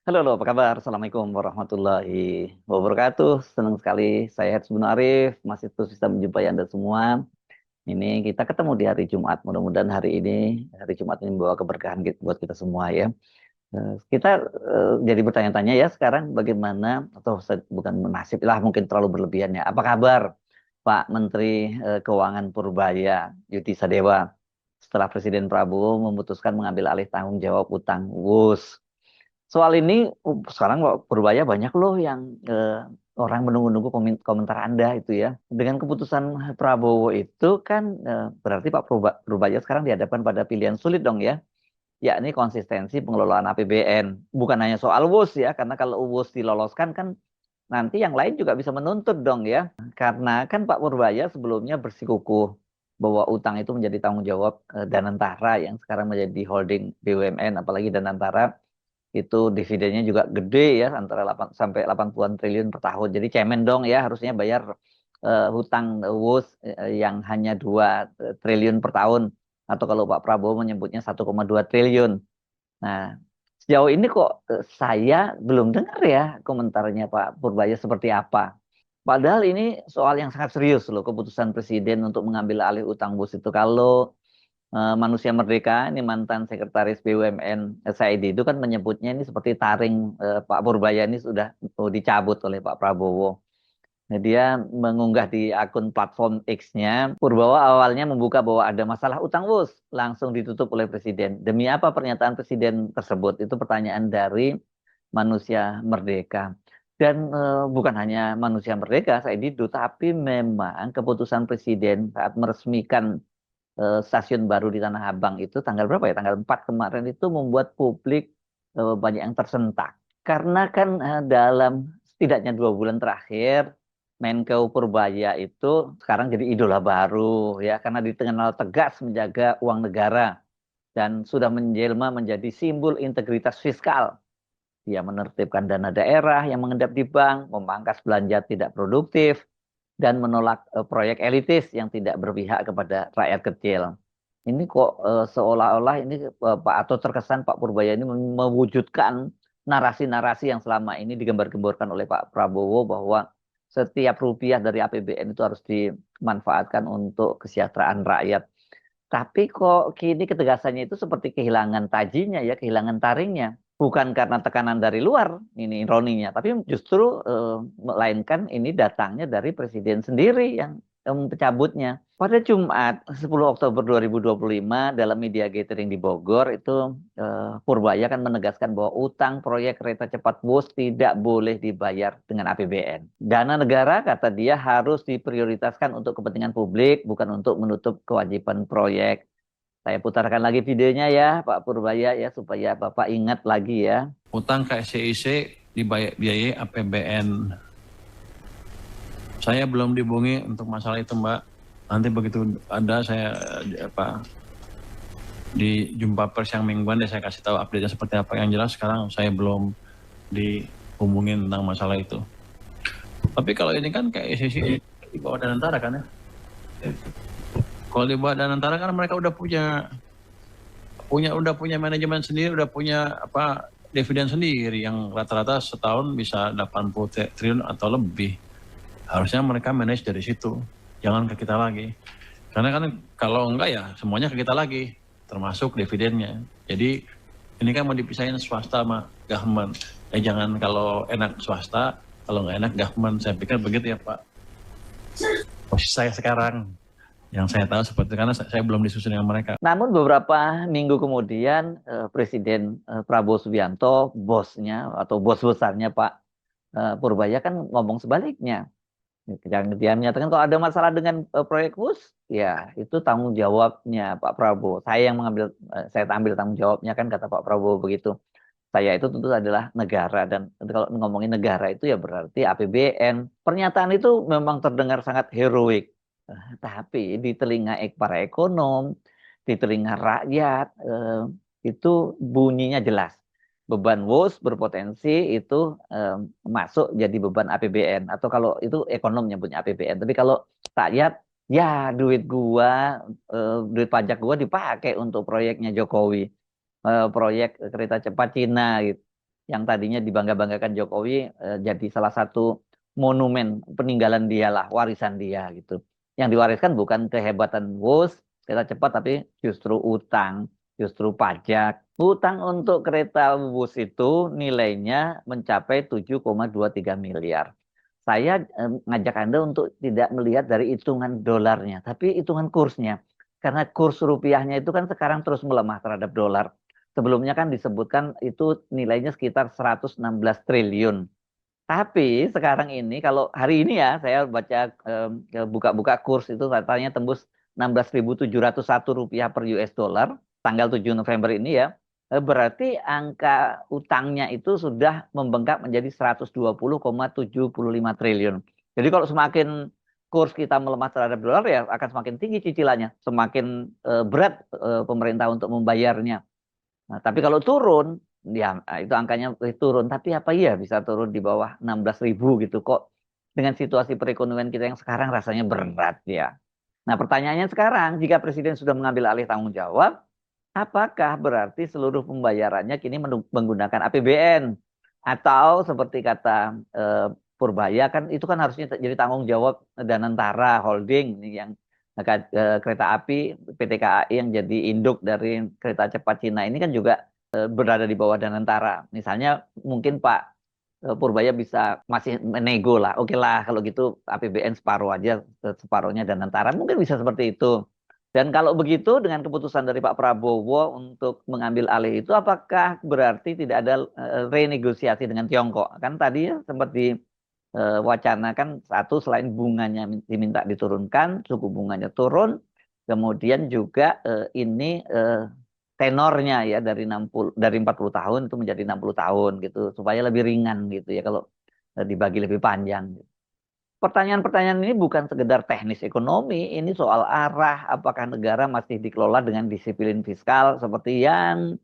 Halo, halo, apa kabar? Assalamualaikum warahmatullahi wabarakatuh. Senang sekali saya Herzbun Arif masih terus bisa menjumpai Anda semua. Ini kita ketemu di hari Jumat. Mudah-mudahan hari Jumat ini membawa keberkahan buat kita semua ya. Kita jadi bertanya-tanya ya sekarang bagaimana atau bukan nasib lah mungkin terlalu berlebihan ya. Apa kabar Pak Menteri Keuangan Purbaya Yudi Sadewa setelah Presiden Prabowo memutuskan mengambil alih tanggung jawab utang WUS? Soal ini sekarang kok berbahaya banyak loh yang orang menunggu-nunggu komentar Anda itu ya. Dengan keputusan Prabowo itu kan berarti Pak Purbaya sekarang dihadapkan pada pilihan sulit dong ya. Yakni konsistensi pengelolaan APBN. Bukan hanya soal WUS ya, karena kalau WUS diloloskan kan nanti yang lain juga bisa menuntut dong ya. Karena kan Pak Purbaya sebelumnya bersikukuh bahwa utang itu menjadi tanggung jawab Danantara yang sekarang menjadi holding BUMN, apalagi Danantara itu dividennya juga gede ya antara 8 sampai 80-an triliun per tahun. Jadi cemen dong ya harusnya bayar hutang WUS yang hanya 2 triliun per tahun atau kalau Pak Prabowo menyebutnya 1,2 triliun. Nah, sejauh ini kok saya belum dengar ya komentarnya Pak Purbaya seperti apa. Padahal ini soal yang sangat serius loh keputusan Presiden untuk mengambil alih utang WUS itu. Kalau Manusia Merdeka, ini mantan sekretaris BUMN SID itu kan menyebutnya ini seperti taring Pak Purbaya ini sudah dicabut oleh Pak Prabowo. Nah, dia mengunggah di akun platform X-nya, Purbowo awalnya membuka bahwa ada masalah utang WUS, langsung ditutup oleh Presiden. Demi apa pernyataan Presiden tersebut? Itu pertanyaan dari Manusia Merdeka. Dan bukan hanya Manusia Merdeka, saya itu, tapi memang keputusan Presiden saat meresmikan stasiun baru di Tanah Abang itu tanggal berapa ya? Tanggal 4 kemarin itu membuat publik banyak yang tersentak. Karena kan dalam setidaknya 2 bulan terakhir Menko Purbaya itu sekarang jadi idola baru ya karena dikenal tegas menjaga uang negara dan sudah menjelma menjadi simbol integritas fiskal. Dia menertibkan dana daerah yang mengendap di bank, memangkas belanja tidak produktif, dan menolak proyek elitis yang tidak berpihak kepada rakyat kecil. Ini kok seolah-olah ini Pak atau terkesan Pak Purbaya ini mewujudkan narasi-narasi yang selama ini digembar-gemborkan oleh Pak Prabowo bahwa setiap rupiah dari APBN itu harus dimanfaatkan untuk kesejahteraan rakyat. Tapi kok kini ketegasannya itu seperti kehilangan tajinya ya, kehilangan taringnya. Bukan karena tekanan dari luar, ini ironinya, tapi justru melainkan ini datangnya dari presiden sendiri yang mencabutnya. Pada Jumat 10 Oktober 2025 dalam media gathering di Bogor itu Purbaya kan menegaskan bahwa utang proyek kereta cepat WUS tidak boleh dibayar dengan APBN. Dana negara kata dia harus diprioritaskan untuk kepentingan publik bukan untuk menutup kewajiban proyek. Saya putarkan lagi videonya ya Pak Purbaya ya supaya Bapak ingat lagi ya. Utang ke SCIC dibiayai APBN. Saya belum dihubungi untuk masalah itu, Mbak. Nanti begitu ada saya di jumpa pers yang mingguan saya kasih tahu update-nya seperti apa. Yang jelas sekarang saya belum dihubungin tentang masalah itu. Tapi kalau ini kan kayak SCIC di bawah Danantara kan ya. Kalau di bawah Danantara kan mereka udah punya manajemen sendiri, udah punya dividen sendiri yang rata-rata setahun bisa 80 triliun atau lebih. Harusnya mereka manage dari situ, jangan ke kita lagi. Karena kan kalau enggak ya semuanya ke kita lagi, termasuk dividennya. Jadi ini kan mau dipisahin swasta sama government. Jangan kalau enak swasta, kalau nggak enak government. Saya pikir begitu ya Pak. Posisi saya sekarang, yang saya tahu seperti itu, karena saya belum disusun dengan mereka. Namun beberapa minggu kemudian Presiden Prabowo Subianto, bosnya atau bos besarnya Pak Purbaya kan ngomong sebaliknya. Yang dia menyatakan kalau ada masalah dengan proyek WUS, ya itu tanggung jawabnya Pak Prabowo. Saya ambil tanggung jawabnya kan kata Pak Prabowo begitu. Saya itu tentu adalah negara dan kalau ngomongin negara itu ya berarti APBN. Pernyataan itu memang terdengar sangat heroik. Tapi di telinga para ekonom, di telinga rakyat itu bunyinya jelas. Beban WUS berpotensi itu masuk jadi beban APBN atau kalau itu ekonom nyebutnya APBN. Tapi kalau rakyat ya duit pajak gua dipakai untuk proyeknya Jokowi, proyek kereta cepat Cina gitu. yang tadinya dibangga-banggakan Jokowi jadi salah satu monumen peninggalan dia lah, warisan dia gitu. Yang diwariskan bukan kehebatan Wus, kereta cepat, tapi justru utang, justru pajak. Utang untuk kereta Wus itu nilainya mencapai 7,23 miliar. Saya ngajak Anda untuk tidak melihat dari hitungan dolarnya, tapi hitungan kursnya. Karena kurs rupiahnya itu kan sekarang terus melemah terhadap dolar. Sebelumnya kan disebutkan itu nilainya sekitar 116 triliun. Tapi sekarang ini kalau hari ini ya saya baca buka-buka kurs itu katanya tembus 16.701 rupiah per US dollar tanggal 7 November ini ya. Berarti angka utangnya itu sudah membengkak menjadi 120,75 triliun. Jadi kalau semakin kurs kita melemah terhadap dolar ya akan semakin tinggi cicilannya, semakin berat pemerintah untuk membayarnya. Nah, tapi kalau turun, ya itu angkanya turun. Tapi apa iya bisa turun di bawah 16.000 gitu kok. Dengan situasi perekonomian kita yang sekarang rasanya berat ya. Nah pertanyaannya sekarang, jika Presiden sudah mengambil alih tanggung jawab, apakah berarti seluruh pembayarannya kini menggunakan APBN? Atau seperti kata Purbaya kan itu kan harusnya jadi tanggung jawab Danantara Holding yang kereta api PT KAI yang jadi induk dari kereta cepat Cina ini kan juga berada di bawah Danantara. Misalnya mungkin Pak Purbaya bisa masih menego lah. Oke lah kalau gitu APBN separuh aja, separuhnya Danantara. Mungkin bisa seperti itu. Dan kalau begitu dengan keputusan dari Pak Prabowo untuk mengambil alih itu, apakah berarti tidak ada renegosiasi dengan Tiongkok? Kan tadi ya sempat diwacanakan satu selain bunganya diminta diturunkan, suku bunganya turun, kemudian juga ini tenornya ya dari 60 dari 40 tahun itu menjadi 60 tahun gitu supaya lebih ringan gitu ya kalau dibagi lebih panjang. Pertanyaan-pertanyaan ini bukan sekedar teknis ekonomi, ini soal arah apakah negara masih dikelola dengan disiplin fiskal seperti yang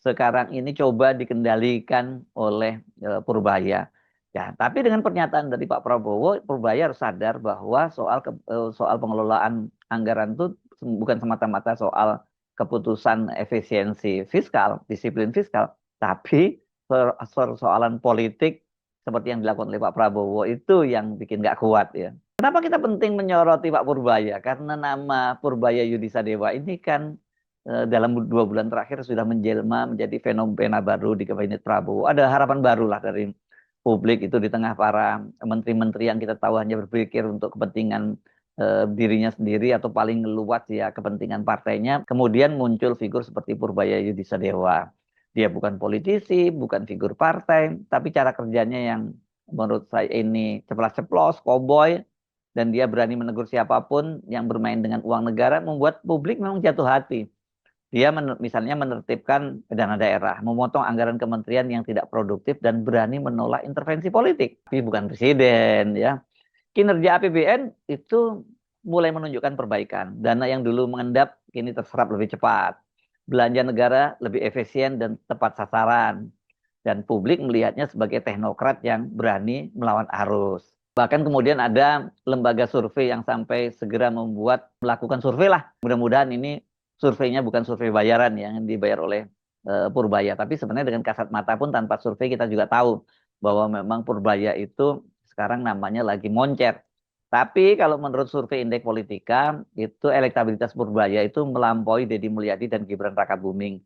sekarang ini coba dikendalikan oleh Purbaya. Ya, tapi dengan pernyataan dari Pak Prabowo, Purbaya harus sadar bahwa soal pengelolaan anggaran itu bukan semata-mata soal keputusan efisiensi fiskal, disiplin fiskal, tapi persoalan politik seperti yang dilakukan oleh Pak Prabowo itu yang bikin nggak kuat ya. Kenapa kita penting menyoroti Pak Purbaya? Karena nama Purbaya Yudisa Dewa ini kan dalam 2 bulan terakhir sudah menjelma menjadi fenomena baru di kabinet Prabowo. Ada harapan baru lah dari publik itu di tengah para menteri-menteri yang kita tahu hanya berpikir untuk kepentingan dirinya sendiri atau paling luas ya kepentingan partainya. Kemudian muncul figur seperti Purbaya Yudisa Dewa. Dia bukan politisi, bukan figur partai, tapi cara kerjanya yang menurut saya ini ceplas-ceplos, koboi, dan dia berani menegur siapapun yang bermain dengan uang negara, membuat publik memang jatuh hati. Dia misalnya menertibkan dana daerah, memotong anggaran kementerian yang tidak produktif dan berani menolak intervensi politik. Tapi bukan presiden ya. Kinerja APBN itu mulai menunjukkan perbaikan. Dana yang dulu mengendap kini terserap lebih cepat. Belanja negara lebih efisien dan tepat sasaran. Dan publik melihatnya sebagai teknokrat yang berani melawan arus. Bahkan kemudian ada lembaga survei yang sampai segera melakukan survei lah. Mudah-mudahan ini surveinya bukan survei bayaran yang dibayar oleh Purbaya. Tapi sebenarnya dengan kasat mata pun tanpa survei kita juga tahu bahwa memang Purbaya itu sekarang namanya lagi moncer. Tapi kalau menurut survei Indeks Politika, itu elektabilitas Purbaya itu melampaui Deddy Mulyadi dan Gibran Rakabuming.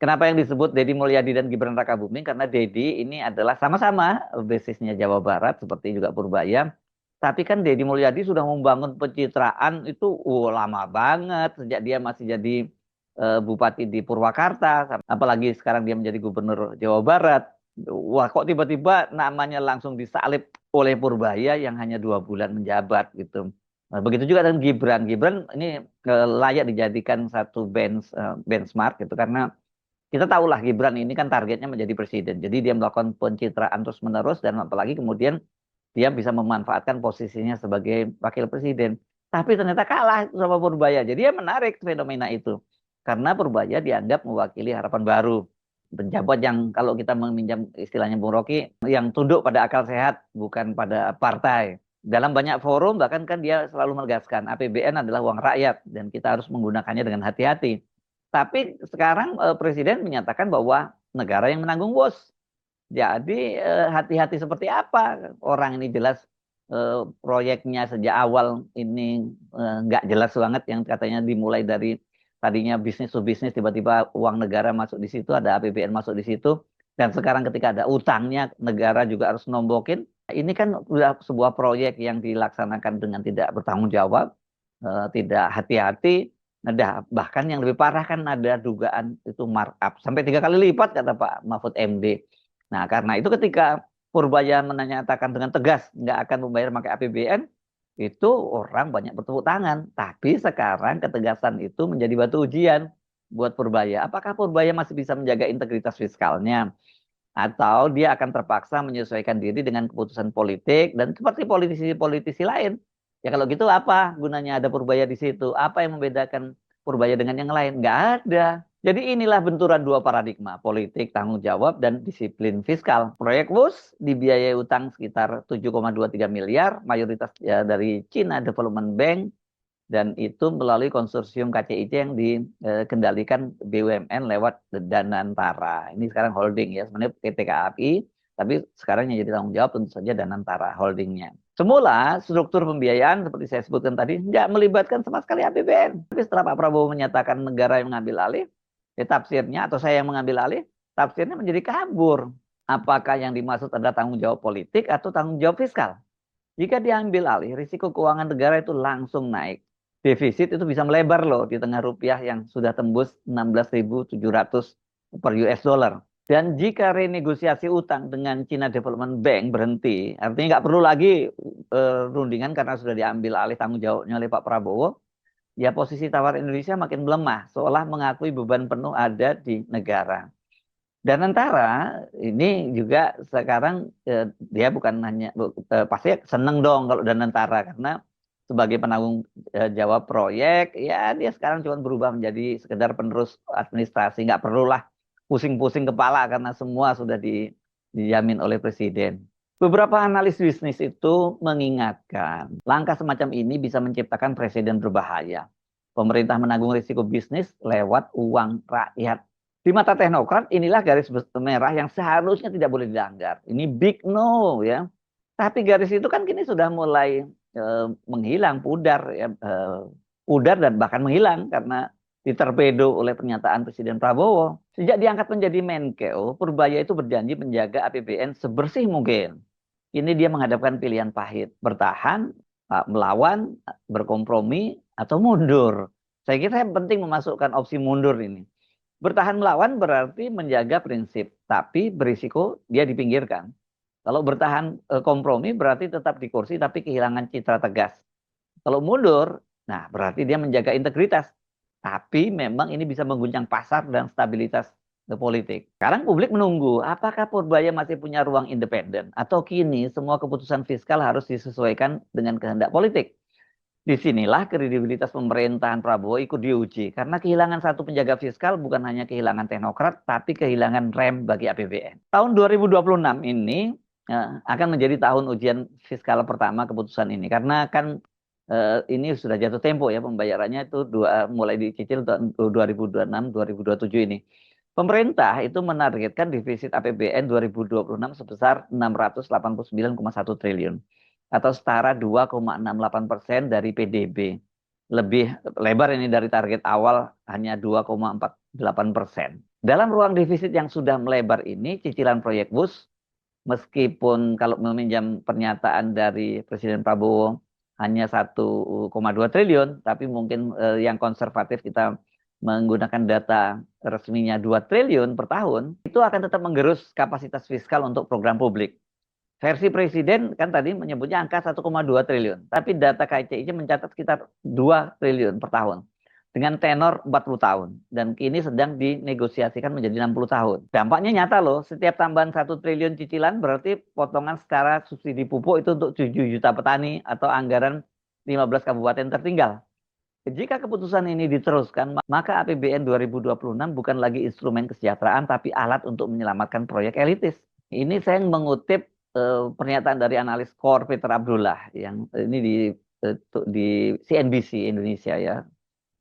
Kenapa yang disebut Deddy Mulyadi dan Gibran Rakabuming? Karena Deddy ini adalah sama-sama basisnya Jawa Barat, seperti juga Purbaya. Tapi kan Deddy Mulyadi sudah membangun pencitraan itu lama banget, sejak dia masih jadi bupati di Purwakarta. Apalagi sekarang dia menjadi gubernur Jawa Barat. Wah, kok tiba-tiba namanya langsung disalib oleh Purbaya yang hanya 2 bulan menjabat gitu. Nah, begitu juga dengan Gibran. Gibran ini layak dijadikan satu benchmark gitu karena kita tahulah Gibran ini kan targetnya menjadi presiden. Jadi dia melakukan pencitraan terus-menerus dan apalagi kemudian dia bisa memanfaatkan posisinya sebagai wakil presiden. Tapi ternyata kalah sama Purbaya. Jadi ya menarik fenomena itu. Karena Purbaya dianggap mewakili harapan baru penjabat yang kalau kita meminjam istilahnya Bung Rocky yang tunduk pada akal sehat bukan pada partai. Dalam banyak forum bahkan kan dia selalu menegaskan APBN adalah uang rakyat dan kita harus menggunakannya dengan hati-hati. Tapi sekarang Presiden menyatakan bahwa negara yang menanggung bos. Jadi hati-hati seperti apa orang ini jelas proyeknya sejak awal ini nggak jelas banget yang katanya dimulai dari tadinya bisnis to bisnis tiba-tiba uang negara masuk di situ ada APBN masuk di situ dan sekarang ketika ada utangnya negara juga harus nombokin. Ini kan sudah sebuah proyek yang dilaksanakan dengan tidak bertanggung jawab, tidak hati-hati. Nah, bahkan yang lebih parah kan ada dugaan itu markup sampai 3 kali lipat kata Pak Mahfud MD. Nah, karena itu ketika Purbaya menyatakan dengan tegas nggak akan membayar pakai APBN, itu orang banyak bertepuk tangan. Tapi sekarang ketegasan itu menjadi batu ujian buat Purbaya. Apakah Purbaya masih bisa menjaga integritas fiskalnya? Atau dia akan terpaksa menyesuaikan diri dengan keputusan politik dan seperti politisi-politisi lain. Ya kalau gitu apa gunanya ada Purbaya di situ? Apa yang membedakan Purbaya dengan yang lain? Nggak ada. Jadi inilah benturan dua paradigma, politik, tanggung jawab, dan disiplin fiskal. Proyek WUS dibiayai utang sekitar 7,23 miliar, mayoritas ya, dari China Development Bank, dan itu melalui konsorsium KCIC yang dikendalikan BUMN lewat Danantara. Ini sekarang holding ya, sebenarnya PT KAI, tapi sekarang yang jadi tanggung jawab tentu saja Danantara holdingnya. Semula struktur pembiayaan seperti saya sebutkan tadi tidak melibatkan sama sekali APBN. Tapi setelah Pak Prabowo menyatakan negara yang mengambil alih, ya tafsirnya atau saya yang mengambil alih, tafsirnya menjadi kabur. Apakah yang dimaksud adalah tanggung jawab politik atau tanggung jawab fiskal? Jika diambil alih, risiko keuangan negara itu langsung naik. Defisit itu bisa melebar loh di tengah rupiah yang sudah tembus 16.700 per US dollar. Dan jika renegosiasi utang dengan China Development Bank berhenti, artinya nggak perlu lagi rundingan karena sudah diambil alih tanggung jawabnya oleh Pak Prabowo, ya posisi tawar Indonesia makin melemah, seolah mengakui beban penuh ada di negara. Dan antara ini juga sekarang dia bukan hanya pasti seneng dong kalau dan antara karena sebagai penanggung jawab proyek ya dia sekarang cuma berubah menjadi sekedar penerus administrasi nggak perlulah pusing-pusing kepala karena semua sudah dijamin oleh presiden. Beberapa analis bisnis itu mengingatkan langkah semacam ini bisa menciptakan presiden berbahaya. Pemerintah menanggung risiko bisnis lewat uang rakyat. Di mata teknokrat, inilah garis merah yang seharusnya tidak boleh dilanggar. Ini big no ya. Tapi garis itu kan kini sudah mulai menghilang, pudar ya, pudar dan bahkan menghilang karena diterpedo oleh pernyataan Presiden Prabowo. Sejak diangkat menjadi Menkeu, Purbaya itu berjanji menjaga APBN sebersih mungkin. Ini dia menghadapkan pilihan pahit, bertahan, melawan, berkompromi, atau mundur. Saya kira yang penting memasukkan opsi mundur ini. Bertahan melawan berarti menjaga prinsip, tapi berisiko dia dipinggirkan. Kalau bertahan kompromi berarti tetap di kursi tapi kehilangan citra tegas. Kalau mundur, nah berarti dia menjaga integritas. Tapi memang ini bisa mengguncang pasar dan stabilitas politik. Sekarang publik menunggu, apakah Purbaya masih punya ruang independen? Atau kini semua keputusan fiskal harus disesuaikan dengan kehendak politik? Disinilah kredibilitas pemerintahan Prabowo ikut diuji. Karena kehilangan satu penjaga fiskal bukan hanya kehilangan teknokrat, tapi kehilangan rem bagi APBN. Tahun 2026 ini akan menjadi tahun ujian fiskal pertama keputusan ini. Karena kan ini sudah jatuh tempo ya pembayarannya itu mulai dicicil tahun 2026-2027 ini. Pemerintah itu menargetkan defisit APBN 2026 sebesar 689,1 triliun atau setara 2,68% dari PDB. Lebih lebar ini dari target awal hanya 2,48%. Dalam ruang defisit yang sudah melebar ini, cicilan proyek WUS, meskipun kalau meminjam pernyataan dari Presiden Prabowo hanya 1,2 triliun, tapi mungkin yang konservatif kita menggunakan data resminya 2 triliun per tahun, itu akan tetap menggerus kapasitas fiskal untuk program publik. Versi presiden kan tadi menyebutnya angka 1,2 triliun. Tapi data KCIC mencatat sekitar 2 triliun per tahun. Dengan tenor 40 tahun. Dan kini sedang dinegosiasikan menjadi 60 tahun. Dampaknya nyata loh. Setiap tambahan 1 triliun cicilan berarti potongan secara subsidi pupuk itu untuk 7 juta petani atau anggaran 15 kabupaten tertinggal. Jika keputusan ini diteruskan, maka APBN 2026 bukan lagi instrumen kesejahteraan, tapi alat untuk menyelamatkan proyek elitis. Ini saya mengutip pernyataan dari analis Core Peter Abdullah yang ini di CNBC Indonesia ya,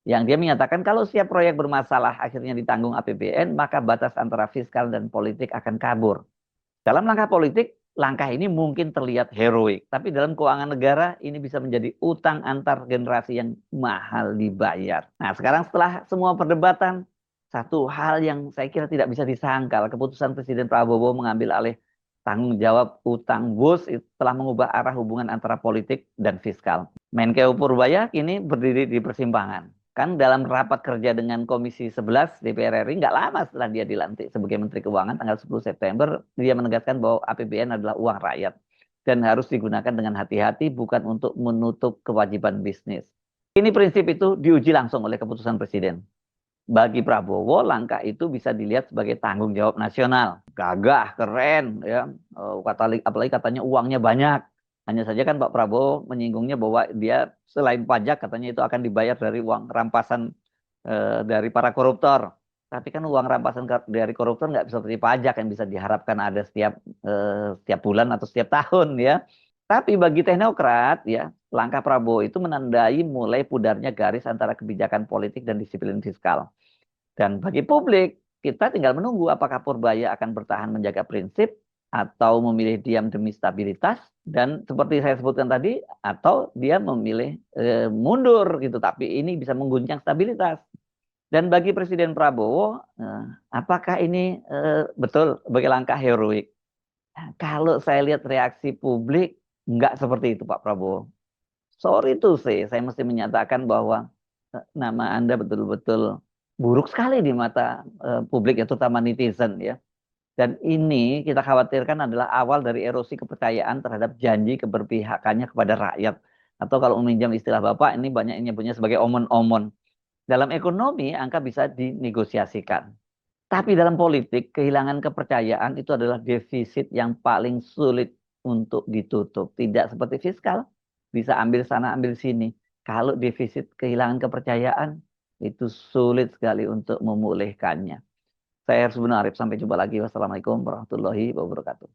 yang dia menyatakan kalau setiap proyek bermasalah akhirnya ditanggung APBN, maka batas antara fiskal dan politik akan kabur. Dalam langkah politik, langkah ini mungkin terlihat heroik, tapi dalam keuangan negara ini bisa menjadi utang antar generasi yang mahal dibayar. Nah, sekarang setelah semua perdebatan, satu hal yang saya kira tidak bisa disangkal, keputusan Presiden Prabowo mengambil alih tanggung jawab utang BUS telah mengubah arah hubungan antara politik dan fiskal. Menkeu Purbaya kini berdiri di persimpangan. Kan dalam rapat kerja dengan Komisi 11 DPR RI, nggak lama setelah dia dilantik sebagai Menteri Keuangan tanggal 10 September, dia menegaskan bahwa APBN adalah uang rakyat dan harus digunakan dengan hati-hati, bukan untuk menutup kewajiban bisnis. Ini prinsip itu diuji langsung oleh keputusan Presiden. Bagi Prabowo, langkah itu bisa dilihat sebagai tanggung jawab nasional. Gagah, keren, ya. Apalagi katanya uangnya banyak. Hanya saja kan Pak Prabowo menyinggungnya bahwa dia selain pajak katanya itu akan dibayar dari uang rampasan dari para koruptor. Tapi kan uang rampasan dari koruptor nggak seperti pajak yang bisa diharapkan ada setiap bulan atau setiap tahun, ya. Tapi bagi teknokrat, ya, langkah Prabowo itu menandai mulai pudarnya garis antara kebijakan politik dan disiplin fiskal. Dan bagi publik, kita tinggal menunggu apakah Purbaya akan bertahan menjaga prinsip atau memilih diam demi stabilitas, dan seperti saya sebutkan tadi, atau dia memilih mundur gitu, tapi ini bisa mengguncang stabilitas. Dan bagi Presiden Prabowo, apakah ini betul sebagai langkah heroik? Kalau saya lihat reaksi publik, nggak seperti itu Pak Prabowo. Sorry to say, saya mesti menyatakan bahwa nama Anda betul-betul buruk sekali di mata publik, ya, terutama netizen, ya. Dan ini kita khawatirkan adalah awal dari erosi kepercayaan terhadap janji keberpihakannya kepada rakyat. Atau kalau meminjam istilah Bapak, ini banyak yang nyebutnya sebagai omon-omon. Dalam ekonomi, angka bisa dinegosiasikan. Tapi dalam politik, kehilangan kepercayaan itu adalah defisit yang paling sulit untuk ditutup. Tidak seperti fiskal, bisa ambil sana, ambil sini. Kalau defisit kehilangan kepercayaan, itu sulit sekali untuk memulihkannya. Saya Harus Arif, sampai jumpa lagi. Wassalamualaikum warahmatullahi wabarakatuh.